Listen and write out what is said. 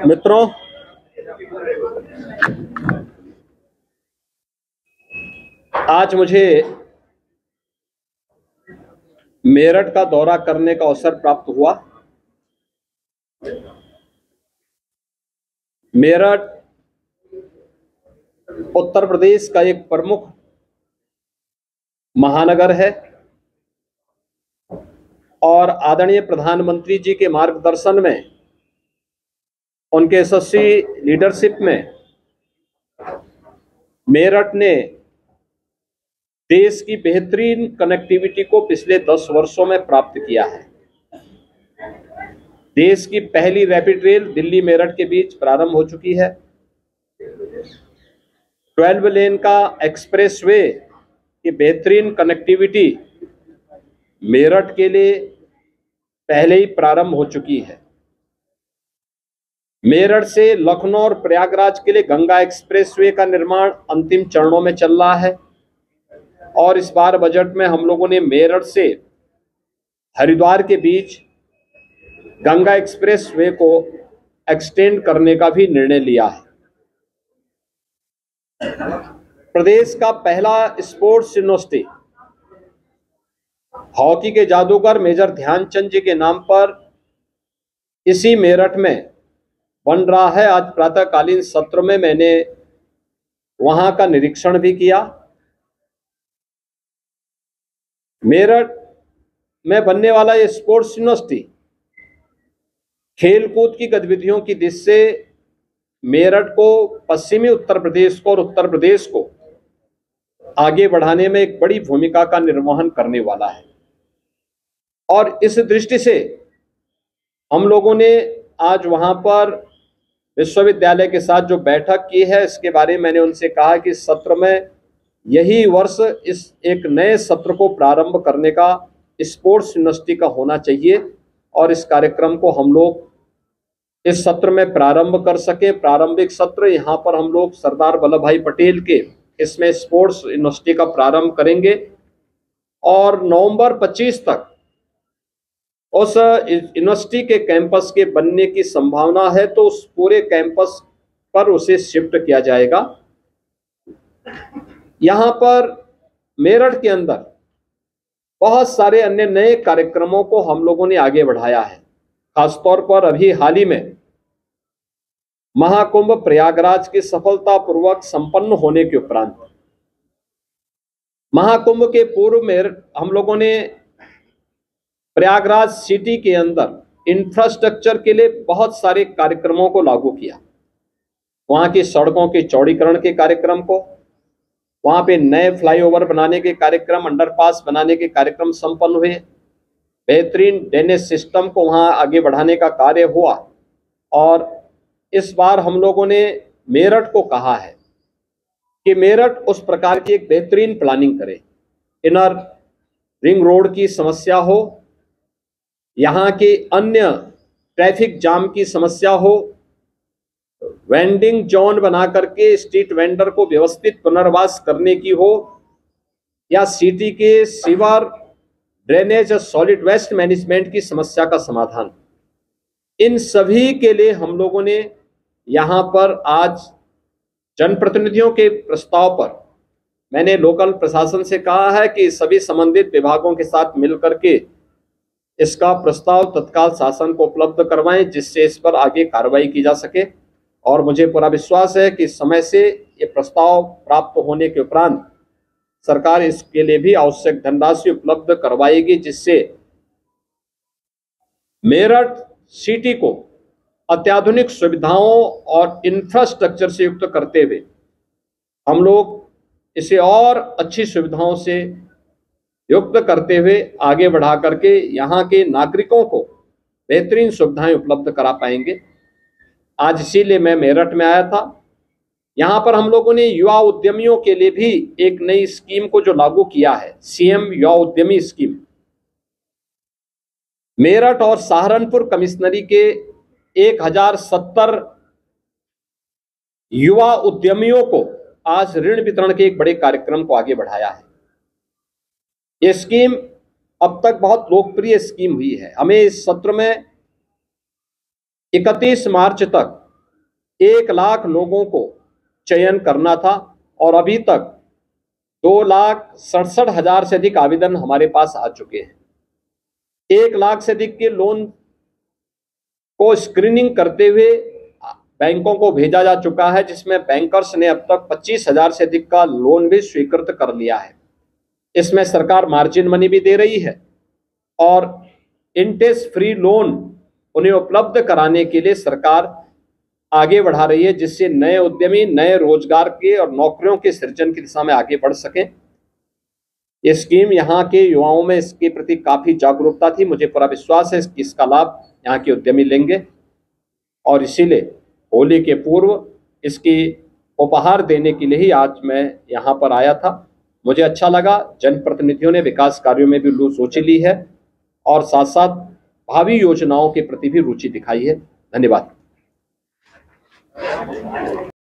मित्रों, आज मुझे मेरठ का दौरा करने का अवसर प्राप्त हुआ। मेरठ उत्तर प्रदेश का एक प्रमुख महानगर है और आदरणीय प्रधानमंत्री जी के मार्गदर्शन में, उनके यशस्वी लीडरशिप में मेरठ ने देश की बेहतरीन कनेक्टिविटी को पिछले 10 वर्षों में प्राप्त किया है। देश की पहली रैपिड रेल दिल्ली मेरठ के बीच प्रारंभ हो चुकी है। 12 लेन का एक्सप्रेसवे की बेहतरीन कनेक्टिविटी मेरठ के लिए पहले ही प्रारंभ हो चुकी है। मेरठ से लखनऊ और प्रयागराज के लिए गंगा एक्सप्रेसवे का निर्माण अंतिम चरणों में चल रहा है और इस बार बजट में हम लोगों ने मेरठ से हरिद्वार के बीच गंगा एक्सप्रेसवे को एक्सटेंड करने का भी निर्णय लिया है। प्रदेश का पहला स्पोर्ट्स यूनिवर्सिटी हॉकी के जादूगर मेजर ध्यानचंद जी के नाम पर इसी मेरठ में बन रहा है। आज प्रातःकालीन सत्र में मैंने वहां का निरीक्षण भी किया। मेरठ में बनने वाला ये स्पोर्ट्स यूनिवर्सिटी खेलकूद की गतिविधियों की दृष्टि से मेरठ को, पश्चिमी उत्तर प्रदेश को और उत्तर प्रदेश को आगे बढ़ाने में एक बड़ी भूमिका का निर्वहन करने वाला है। और इस दृष्टि से हम लोगों ने आज वहां पर विश्वविद्यालय के साथ जो बैठक की है, इसके बारे में मैंने उनसे कहा कि सत्र में यही वर्ष इस एक नए सत्र को प्रारंभ करने का स्पोर्ट्स यूनिवर्सिटी का होना चाहिए और इस कार्यक्रम को हम लोग इस सत्र में प्रारंभ कर सके। प्रारंभिक सत्र यहाँ पर हम लोग सरदार वल्लभ भाई पटेल के इसमें स्पोर्ट्स यूनिवर्सिटी का प्रारंभ करेंगे और नवंबर 25 तक उस यूनिवर्सिटी के कैंपस के बनने की संभावना है, तो उस पूरे कैंपस पर उसे शिफ्ट किया जाएगा। यहाँ पर मेरठ के अंदर बहुत सारे अन्य नए कार्यक्रमों को हम लोगों ने आगे बढ़ाया है। खासतौर पर अभी हाल ही में महाकुंभ प्रयागराज के सफलतापूर्वक संपन्न होने के उपरांत महाकुंभ के पूर्व में हम लोगों ने प्रयागराज सिटी के अंदर इंफ्रास्ट्रक्चर के लिए बहुत सारे कार्यक्रमों को लागू किया। वहां की सड़कों के चौड़ीकरण के कार्यक्रम को, वहां पे नए फ्लाईओवर बनाने के कार्यक्रम, अंडरपास बनाने के कार्यक्रम संपन्न हुए। बेहतरीन ड्रेनेज सिस्टम को वहां आगे बढ़ाने का कार्य हुआ और इस बार हम लोगों ने मेरठ को कहा है कि मेरठ उस प्रकार की एक बेहतरीन प्लानिंग करे। इनर रिंग रोड की समस्या हो, यहाँ के अन्य ट्रैफिक जाम की समस्या हो, वेंडिंग जोन बना करके स्ट्रीट वेंडर को व्यवस्थित पुनर्वास करने की हो, या सिटी के सीवर, ड्रेनेज और सॉलिड वेस्ट मैनेजमेंट की समस्या का समाधान, इन सभी के लिए हम लोगों ने यहाँ पर आज जनप्रतिनिधियों के प्रस्ताव पर मैंने लोकल प्रशासन से कहा है कि सभी संबंधित विभागों के साथ मिलकर के इसका प्रस्ताव तत्काल शासन को उपलब्ध करवाएं, जिससे इस पर आगे कार्रवाई की जा सके। और मुझे पूरा विश्वास है कि समय से ये प्रस्ताव प्राप्त होने के उपरांत सरकार इसके लिए भी आवश्यक धनराशि उपलब्ध करवाएगी, जिससे मेरठ सिटी को अत्याधुनिक सुविधाओं और इंफ्रास्ट्रक्चर से युक्त करते हुए हम लोग इसे और अच्छी सुविधाओं से युक्त करते हुए आगे बढ़ा करके यहाँ के नागरिकों को बेहतरीन सुविधाएं उपलब्ध करा पाएंगे। आज इसीलिए मैं मेरठ में आया था। यहाँ पर हम लोगों ने युवा उद्यमियों के लिए भी एक नई स्कीम को जो लागू किया है, सीएम युवा उद्यमी स्कीम। मेरठ और सहारनपुर कमिश्नरी के 1070 युवा उद्यमियों को आज ऋण वितरण के एक बड़े कार्यक्रम को आगे बढ़ाया है। ये स्कीम अब तक बहुत लोकप्रिय स्कीम हुई है। हमें इस सत्र में 31 मार्च तक 1 लाख लोगों को चयन करना था और अभी तक 2,67,000 से अधिक आवेदन हमारे पास आ चुके हैं। 1 लाख से अधिक के लोन को स्क्रीनिंग करते हुए बैंकों को भेजा जा चुका है, जिसमें बैंकर्स ने अब तक 25,000 से अधिक का लोन भी स्वीकृत कर लिया है। इसमें सरकार मार्जिन मनी भी दे रही है और इंटरेस्ट फ्री लोन उन्हें उपलब्ध कराने के लिए सरकार आगे बढ़ा रही है, जिससे नए उद्यमी नए रोजगार के और नौकरियों के सृजन की दिशा में आगे बढ़ सकें। ये स्कीम यहाँ के युवाओं में इसके प्रति काफी जागरूकता थी। मुझे पूरा विश्वास है कि इसका लाभ यहाँ के उद्यमी लेंगे और इसीलिए होली के पूर्व इसकी उपहार देने के लिए ही आज मैं यहाँ पर आया था। मुझे अच्छा लगा, जनप्रतिनिधियों ने विकास कार्यों में भी रुचि ली है और साथ साथ भावी योजनाओं के प्रति भी रुचि दिखाई है। धन्यवाद।